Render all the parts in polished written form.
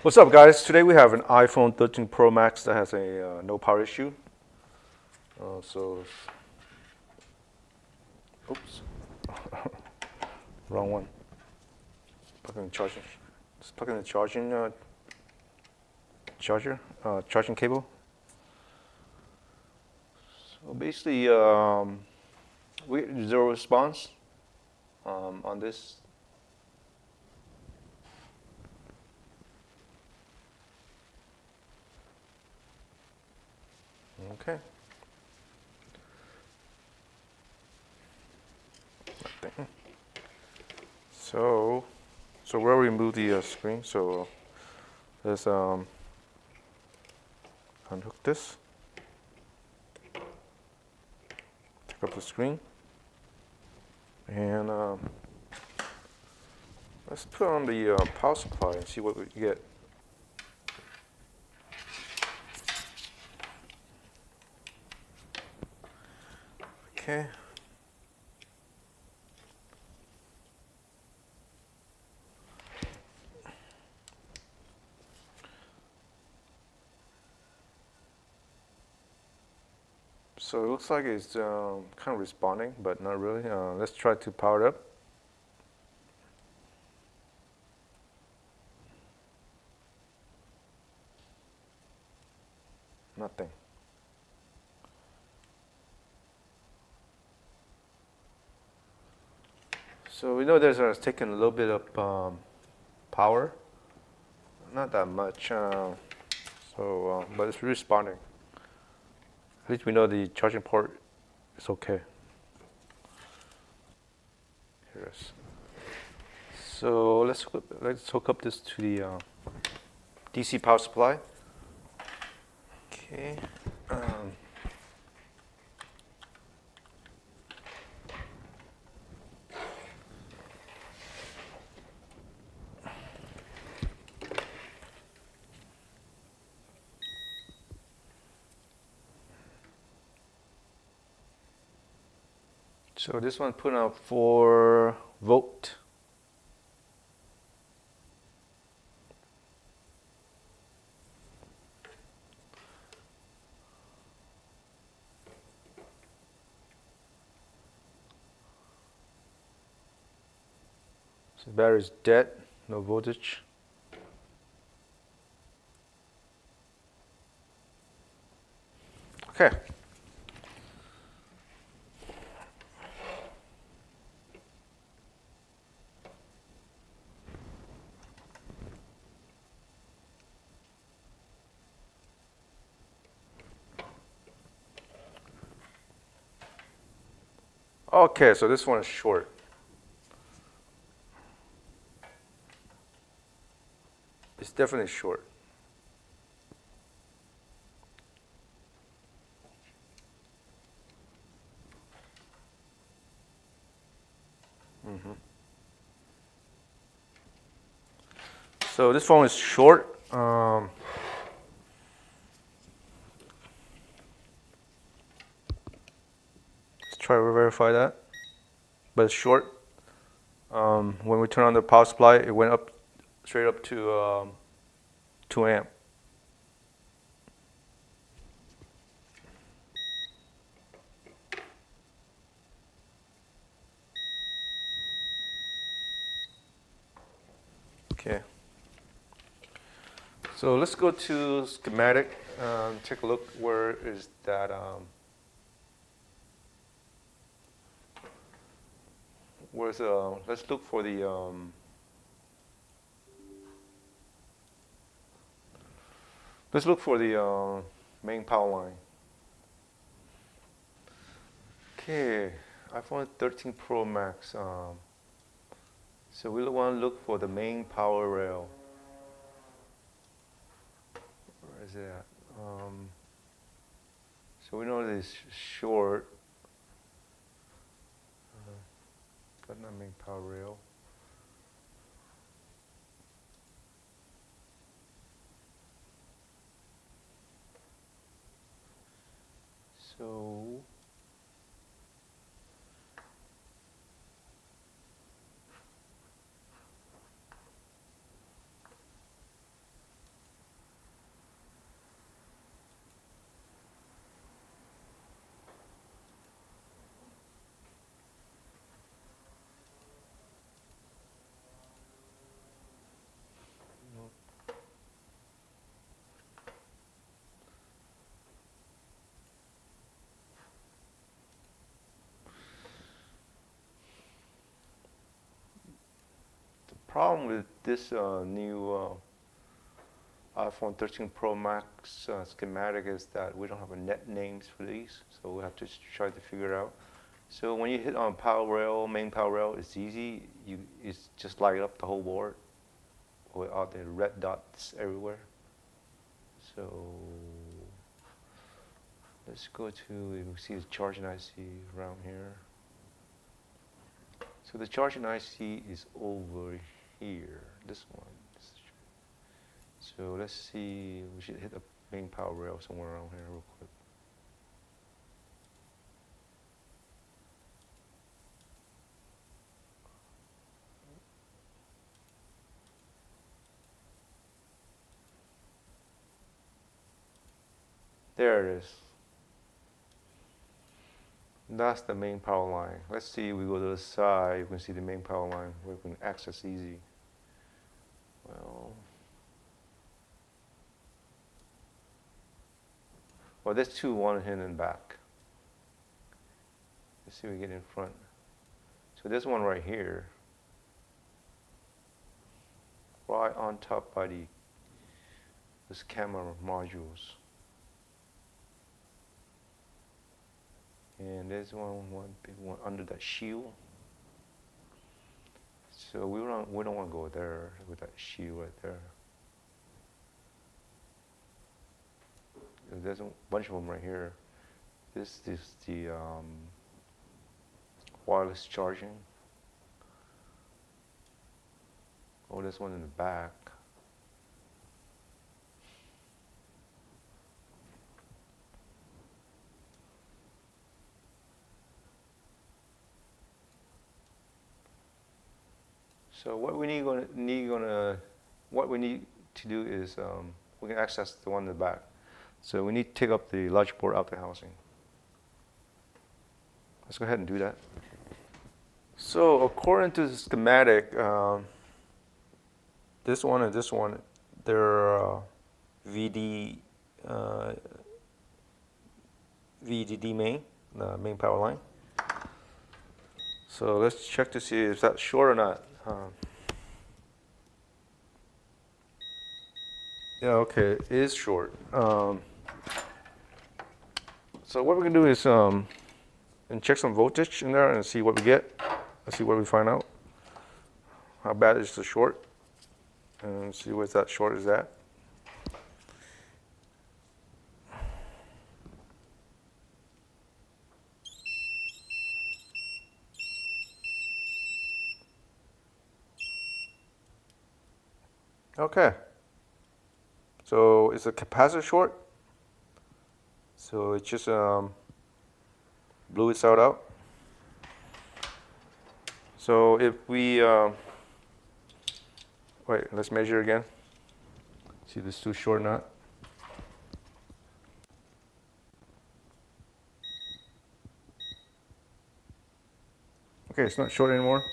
What's up, guys? Today we have an iPhone 13 Pro Max that has a no power issue. So, oops, wrong one. Plug in the charging. Just plug in the charging cable. So basically, we get zero response on this. Okay. Nothing. So we'll remove the screen. So let's unhook this. Take up the screen, and let's put on the power supply and see what we get. Okay. So it looks like it's kind of responding, but not really. Let's try to power it up. Nothing. So we know there's taking a little bit of power, not that much. But it's responding. At least we know the charging port is okay. Here it is. So let's hook up this to the DC power supply. Okay. So this one put out 4 volt. So the battery's dead, no voltage. Okay. Okay, so this one is short. It's definitely short. So this phone is short. Let's try to verify that. But it's short. When we turn on the power supply, it went up straight up to 2 amp. Okay. So let's go to schematic. Take a look. Where is that? Let's look for the. Let's look for the main power line. Okay, iPhone 13 Pro Max. So we want to look for the main power rail. Where is it at? So we know it is short, but not main power rail. So problem with this new iPhone 13 Pro Max schematic is that we don't have a net names for these, so we have to try to figure it out. So when you hit on power rail, main power rail, it's easy. It's just light up the whole board with all the red dots everywhere. So let's go to, you can see the charging IC around here. So the charging IC is over here, this one. So let's see, we should hit the main power rail somewhere around here real quick. There it is. That's the main power line. Let's see, we go to the side, you can see the main power line where we can access easy. Well, there's two, one here and back. Let's see if we get in front. So this one right here, right on top by this camera modules. And there's one big one under that shield. So we don't want to go there with that shield right there. There's a bunch of them right here. This is the wireless charging. Oh, there's one in the back. So what we need to do is we can access the one in the back. So we need to take up the logic board out the housing. Let's go ahead and do that. So according to the schematic, this one and this one, they're VDD main, the main power line. So let's check to see if that's short or not. Yeah, okay, it is short. So what we're gonna do is and check some voltage in there and see what we get. Let's see what we find out. How bad is the short? And see what that short is at. Okay. So it's a capacitor short. So it just blew itself out. So if we wait, let's measure again. See if it's too short or not. Okay, it's not short anymore.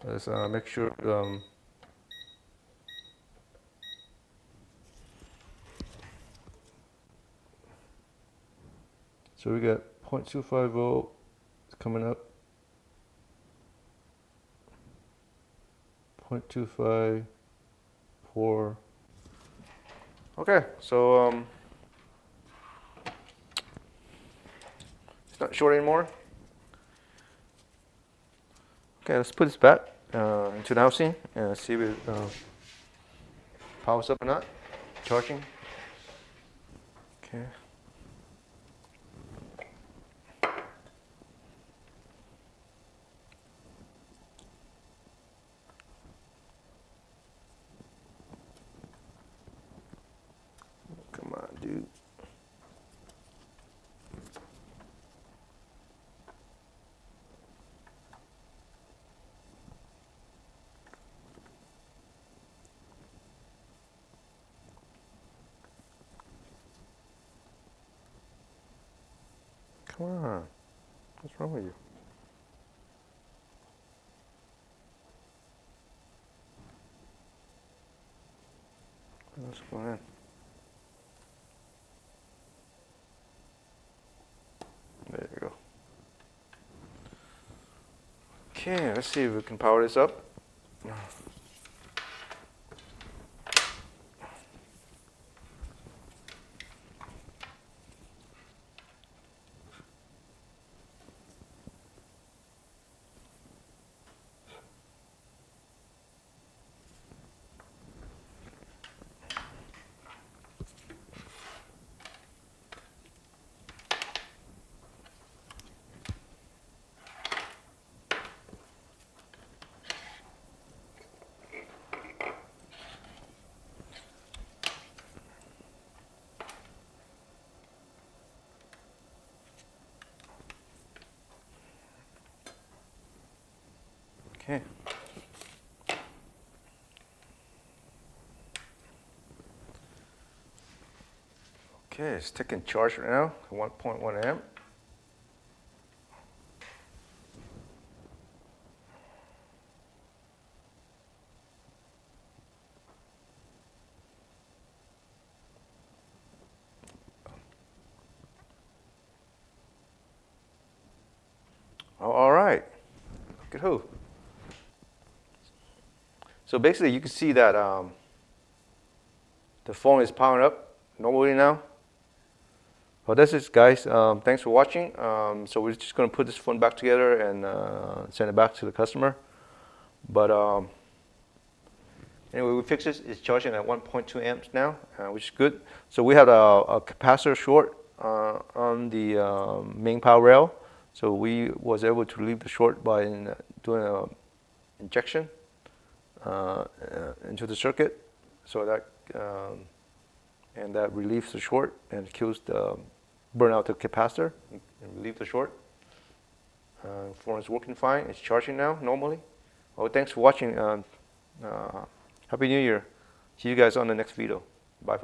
Let's make sure. So we got 0.25 volt coming up. 0.25, 4. Okay, so it's not short anymore. Okay, let's put this back into the housing and see if it powers up or not. Charging. Okay. Come on, dude. Come on. What's wrong with you? Let's go ahead. There you go. Okay, let's see if we can power this up. Okay, it's taking charge right now, 1.1 amp. Oh, all right, look at who. So basically you can see that the phone is powering up normally now. Well, that's it, guys. Thanks for watching. So we're just going to put this phone back together and send it back to the customer. But anyway, we fixed this. It's charging at 1.2 amps now, which is good. So we had a capacitor short on the main power rail. So we was able to relieve the short by doing an injection into the circuit. So that and that relieves the short and kills the burn out the capacitor and relieve the short. Phone is working fine. It's charging now normally. Well, thanks for watching. Happy New Year. See you guys on the next video. Bye for now.